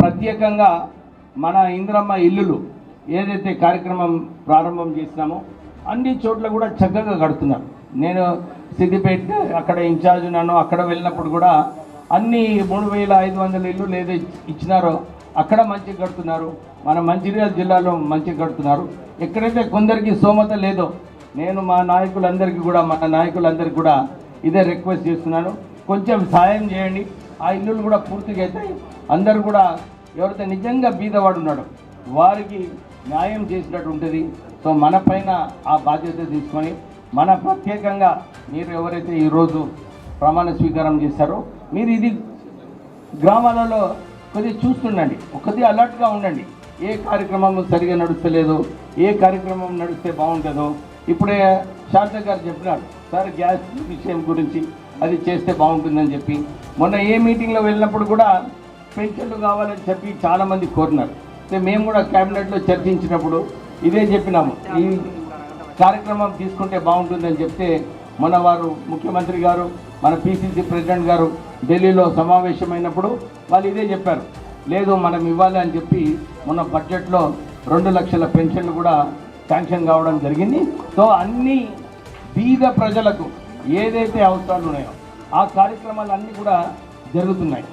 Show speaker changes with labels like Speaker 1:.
Speaker 1: ప్రత్యేకంగా మన ఇంద్రమ్మ ఇల్లులు ఏదైతే కార్యక్రమం ప్రారంభం చేసినామో అన్ని చోట్ల కూడా చక్కగా కడుతున్నారు. నేను సిద్దిపేట అక్కడ ఇన్ఛార్జ్ ఉన్నాను. అక్కడ వెళ్ళినప్పుడు కూడా అన్ని 3500 ఇల్లు ఏదో ఇచ్చినారో అక్కడ మంచిగా కడుతున్నారు. మన మంచిర్యాల జిల్లాలో మంచిగా కడుతున్నారు. ఎక్కడైతే కొందరికి స్తోమత లేదో నేను మా నాయకులందరికీ కూడా ఇదే రిక్వెస్ట్ చేస్తున్నాను, కొంచెం సాయం చేయండి. ఆ ఇల్లులు కూడా పూర్తిగా అవుతాయి. అందరూ కూడా ఎవరైతే నిజంగా బీదవాడు ఉన్నాడో వారికి న్యాయం చేసినట్టు ఉంటుంది. సో మన పైన ఆ బాధ్యత తీసుకొని మన ప్రత్యేకంగా మీరు ఎవరైతే ఈరోజు ప్రమాణ స్వీకారం చేశారో మీరు ఇది గ్రామాలలో కొద్దిగా చూస్తుండండి, కొద్దిగా అలర్ట్గా ఉండండి. ఏ కార్యక్రమం సరిగా నడుస్తలేదో, ఏ కార్యక్రమం నడిస్తే బాగుంటుందో. ఇప్పుడే శారద గారు చెప్పినారు సార్ గ్యాస్ విషయం గురించి, అది చేస్తే బాగుంటుందని చెప్పి. మొన్న ఏ మీటింగ్లో వెళ్ళినప్పుడు కూడా పెన్షన్లు కావాలని చెప్పి చాలామంది కోరినారు. మేము కూడా క్యాబినెట్లో చర్చించినప్పుడు ఇదే చెప్పినాము, ఈ కార్యక్రమం తీసుకుంటే బాగుంటుందని చెప్తే మన వారు ముఖ్యమంత్రి గారు, మన పిసిసి ప్రెసిడెంట్ గారు ఢిల్లీలో సమావేశమైనప్పుడు వాళ్ళు ఇదే చెప్పారు, లేదు మనం ఇవ్వాలి అని చెప్పి మొన్న బడ్జెట్లో 2 లక్షల పెన్షన్లు కూడా శాంక్షన్ కావడం జరిగింది. సో అన్ని బీద ప్రజలకు ఏదైతే అవసరాలు ఉన్నాయో ఆ కార్యక్రమాలు అన్నీ కూడా జరుగుతున్నాయి.